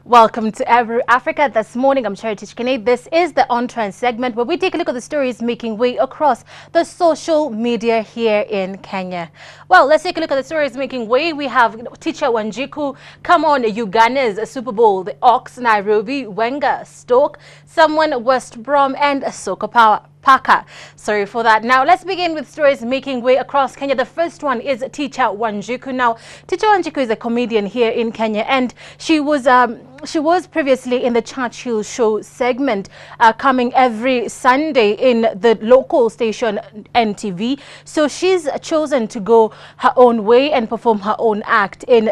Welcome to Every Africa. This morning, I'm Cherotich Kenei. This is the On Trend segment where we take a look at the stories making way across the social media here in Kenya. Well, let's take a look at the stories making way. We have Teacher Wanjiku, come on, Uganda's Super Bowl, the Ox, Nairobi, Wenger, Stoke, someone West Brom, and Soka Power. Paka. Sorry for that. Now, let's begin with stories making way across Kenya. The first one is Teacher Wanjiku. Now, Teacher Wanjiku is a comedian here in Kenya, and she was previously in the Churchill Show segment, coming every Sunday in the local station NTV. So she's chosen to go her own way and perform her own act in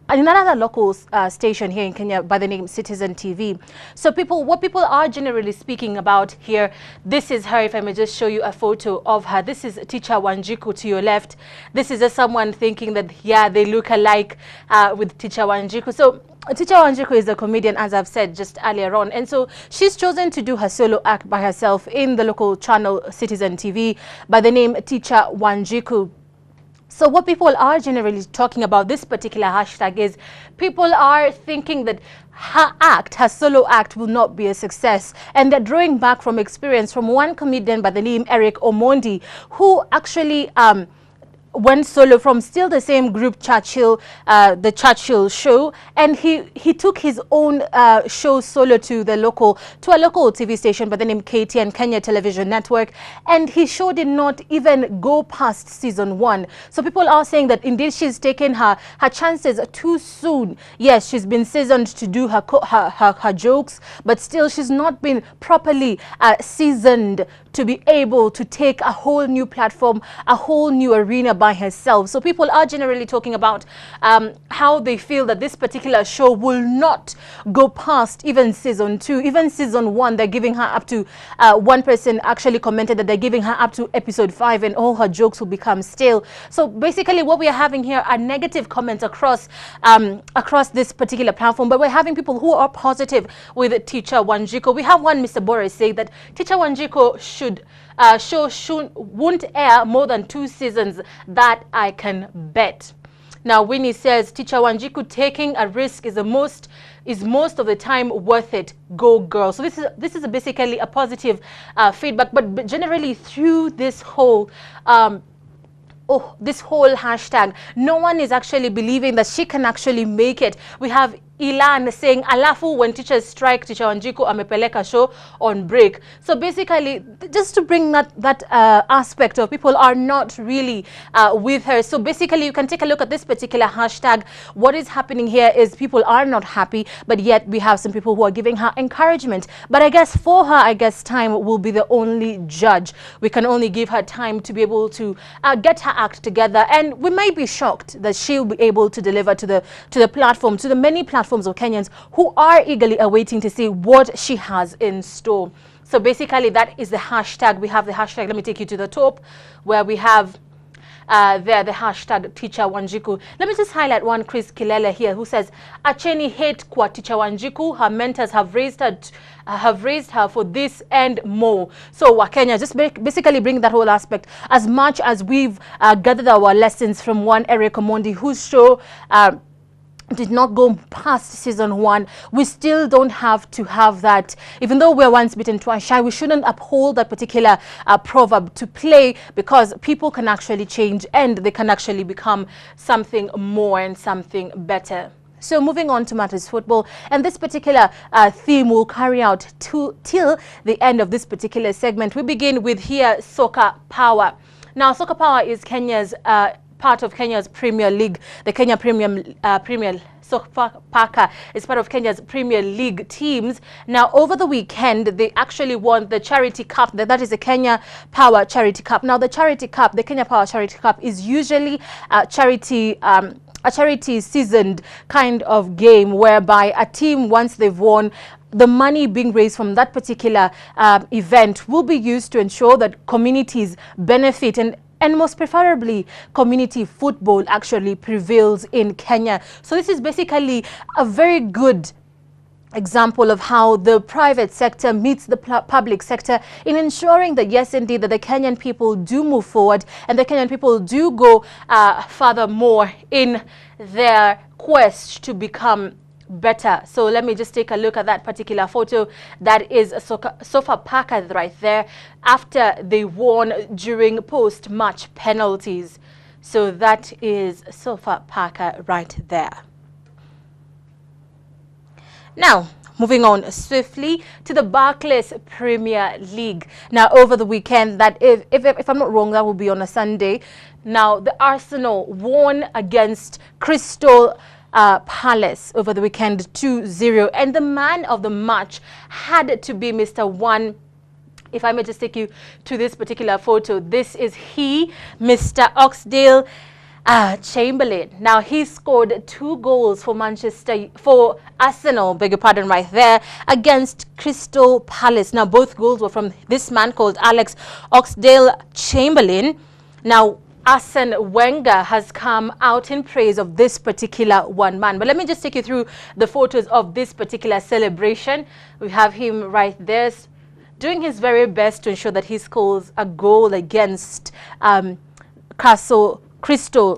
another local station here in Kenya by the name Citizen TV. So what people are generally speaking about here, this is her. If I may just show you a photo of her. This is Teacher Wanjiku to your left. This is just someone thinking that, yeah, they look alike with Teacher Wanjiku. So Teacher Wanjiku is a comedian, as I've said just earlier on. And so she's chosen to do her solo act by herself in the local channel Citizen TV by the name Teacher Wanjiku. So what people are generally talking about this particular hashtag is people are thinking that her solo act will not be a success. And they're drawing back from experience from one comedian by the name Eric Omondi, who actually went solo from still the same group Churchill, the Churchill Show, and he took his own show solo to a local TV station by the name KTN, Kenya Television Network, and his show did not even go past season 1. So people are saying that indeed she's taken her chances too soon. Yes, she's been seasoned to do her jokes, but still she's not been properly seasoned to be able to take a whole new platform, a whole new arena by herself. So people are generally talking about how they feel that this particular show will not go past even season 2, even season 1. They're giving her up to, one person actually commented that they're giving her up to episode 5 and all her jokes will become stale. So basically what we are having here are negative comments across this particular platform, but we're having people who are positive with Teacher Wanjiku. We have one Mr. Boris say that Teacher Wanjiku won't air more than 2 seasons, that I can bet. Now Winnie says Teacher Wanjiku taking a risk is most of the time worth it. Go girl. So this is basically a positive feedback, but generally through this whole hashtag, no one is actually believing that she can actually make it. We have Ilan saying, alafu when teachers strike, Teacher Wanjiku amepeleka show on break. So basically, just to bring that aspect of people are not really with her. So basically, you can take a look at this particular hashtag. What is happening here is people are not happy, but yet we have some people who are giving her encouragement. But I guess for her, time will be the only judge. We can only give her time to be able to get her act together, and we may be shocked that she'll be able to deliver to the platform, to the many platforms of Kenyans who are eagerly awaiting to see what she has in store. So basically that is the hashtag. We have the hashtag, let me take you to the top, where we have there the hashtag Teacher Wanjiku. Let me just highlight one Chris Kilele here who says, Acheni hate kwa Teacher Wanjiku, her mentors have raised her for this and more. So Wakenya, just basically bring that whole aspect. As much as we've gathered our lessons from one Eric Omondi whose show did not go past season 1, we still don't have to have that. Even though we're once bitten, twice shy, we shouldn't uphold that particular proverb to play, because people can actually change and they can actually become something more and something better. So moving on to matters football, and this particular theme will carry out till the end of this particular segment. We begin with here Soka Power. Now Soka Power is Kenya's part of Kenya's Premier League, the Kenya Premier Sofapaka is part of Kenya's Premier League teams. Now, over the weekend, they actually won the Charity Cup. That is the Kenya Power Charity Cup. Now, the Charity Cup, the Kenya Power Charity Cup, is usually a charity seasoned kind of game whereby a team, once they've won, the money being raised from that particular event will be used to ensure that communities benefit, and most preferably community football actually prevails in Kenya. So this is basically a very good example of how the private sector meets the public sector in ensuring that, yes, indeed, that the Kenyan people do move forward and the Kenyan people do go furthermore in their quest to become better. So let me just take a look at that particular photo. That is Sofapaka right there after they won during post-match penalties. So that is Sofapaka right there. Now, moving on swiftly to the Barclays Premier League. Now, over the weekend, that if I'm not wrong, that will be on a Sunday. Now, the Arsenal won against Crystal Palace over the weekend 2-0. And the man of the match had to be Mr. One. If I may just take you to this particular photo, this is he, Mr. Oxlade. Chamberlain. Now, he scored 2 goals for Arsenal, beg your pardon, right there, against Crystal Palace. Now, both goals were from this man called Oxlade Chamberlain. Now, Arsene Wenger has come out in praise of this particular one man. But let me just take you through the photos of this particular celebration. We have him right there doing his very best to ensure that he scores a goal against Crystal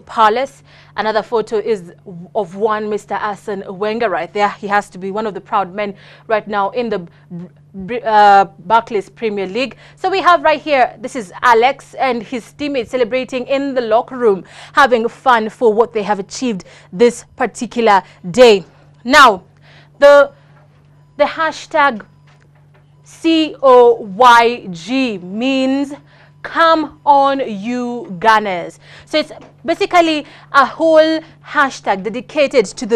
Palace. Another photo is of one Mr. Arsene Wenger right there. He has to be one of the proud men right now in the Barclays Premier League. So we have right here, this is Alex and his teammates celebrating in the locker room, having fun for what they have achieved this particular day. Now, the hashtag COYG means come on, you Gunners. So it's basically a whole hashtag dedicated to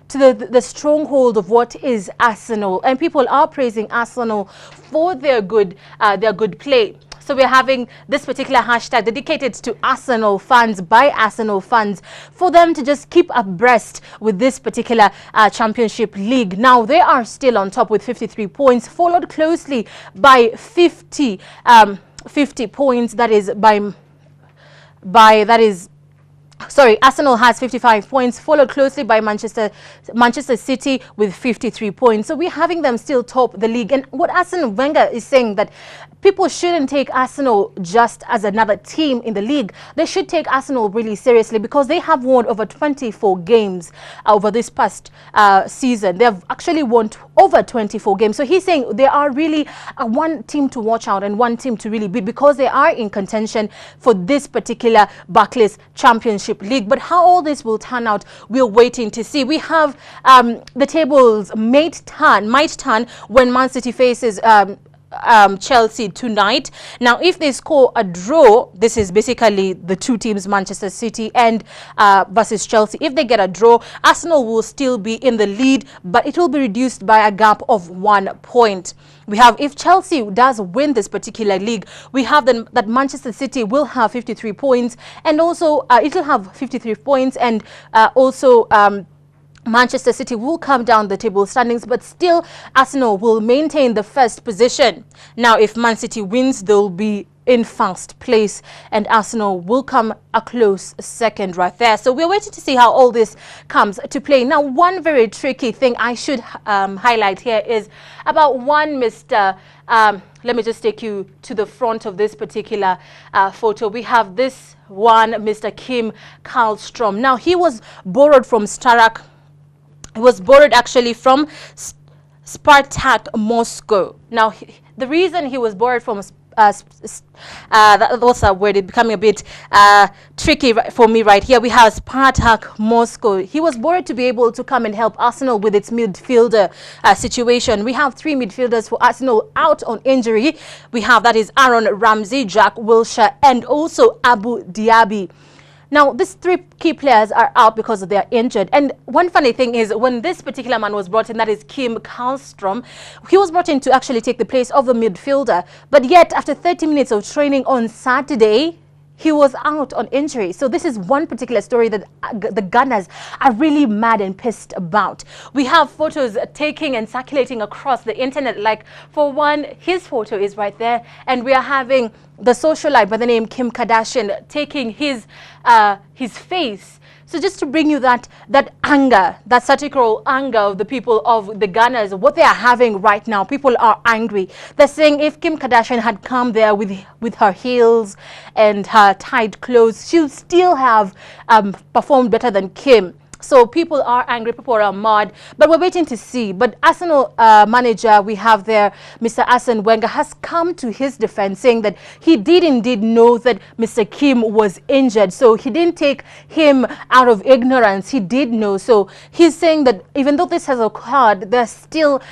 the stronghold of what is Arsenal, and people are praising Arsenal for their good play. So we're having this particular hashtag dedicated to Arsenal fans, by Arsenal fans, for them to just keep abreast with this particular championship league. Now, they are still on top with 53 points, followed closely by 50 points. Arsenal has 55 points, followed closely by Manchester City with 53 points. So we're having them still top the league. And what Arsene Wenger is saying, that people shouldn't take Arsenal just as another team in the league. They should take Arsenal really seriously, because they have won over 24 games over this past season. They have actually won over 24 games. So he's saying they are really one team to watch out and one team to really beat, because they are in contention for this particular Barclays Championship League. But how all this will turn out, we're waiting to see. We have the tables might turn when Man City faces Chelsea tonight. Now, if they score a draw, this is basically the two teams, Manchester City and versus Chelsea. If they get a draw, Arsenal will still be in the lead, but it will be reduced by a gap of 1 point. We have, if Chelsea does win this particular league, we have that Manchester City will have 53 points, and also it will have 53 points, and also Manchester City will come down the table standings, but still Arsenal will maintain the first position. Now, if Man City wins, they'll be in first place, and Arsenal will come a close second right there. So we're waiting to see how all this comes to play. Now, one very tricky thing I should highlight here is about one Mr. Let me just take you to the front of this particular photo. We have this one Mr. Kim Karlstrom. Now, he was borrowed from Starak. He was borrowed actually from Spartak Moscow. Now, the reason he was borrowed from that was a word, it's becoming a bit tricky for me right here. We have Spartak Moscow. He was borrowed to be able to come and help Arsenal with its midfielder situation. We have 3 midfielders for Arsenal out on injury. We have, that is Aaron Ramsey, Jack Wilshere, and also Abu Diaby. Now, these 3 key players are out because they are injured. And one funny thing is, when this particular man was brought in, that is Kim Karlstrom, he was brought in to actually take the place of the midfielder. But yet, after 30 minutes of training on Saturday, he was out on injury. So this is one particular story that the Gunners are really mad and pissed about. We have photos taking and circulating across the internet. Like, for one, his photo is right there, and we are having the socialite by the name Kim Kardashian taking his face So just to bring you that anger, that satirical anger of the people of the Ghanas, what they are having right now, people are angry. They're saying if Kim Kardashian had come there with her heels and her tight clothes, she'll still have performed better than Kim. So people are angry, people are mad, but we're waiting to see. But Arsenal manager we have there, Mr. Arsene Wenger, has come to his defense, saying that he did indeed know that Mr. Kim was injured. So he didn't take him out of ignorance. He did know. So he's saying that even though this has occurred, there's still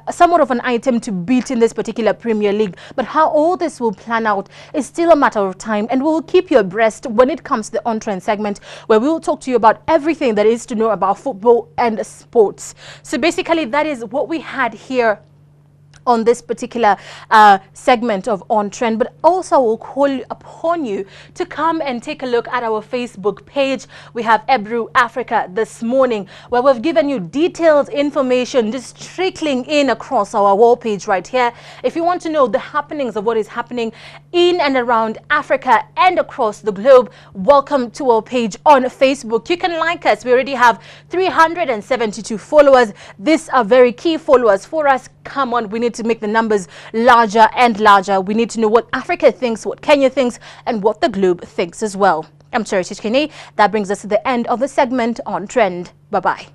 somewhat of an item to beat in this particular Premier League. But how all this will plan out is still a matter of time, and we'll keep you abreast when it comes to the on-trend segment, where we will talk to you about everything that is to know about football and sports. So basically that is what we had here on this particular segment of On Trend. But also we'll call upon you to come and take a look at our Facebook page. We have Ebru Africa this morning, where we've given you detailed information just trickling in across our wall page right here. If you want to know the happenings of what is happening in and around Africa and across the globe, welcome to our page on Facebook. You can like us. We already have 372 followers. These are very key followers for us. Come on, we need to make the numbers larger and larger. We need to know what Africa thinks, what Kenya thinks, and what the globe thinks as well. I'm Cherotich Kenei. That brings us to the end of the segment On Trend. Bye-bye.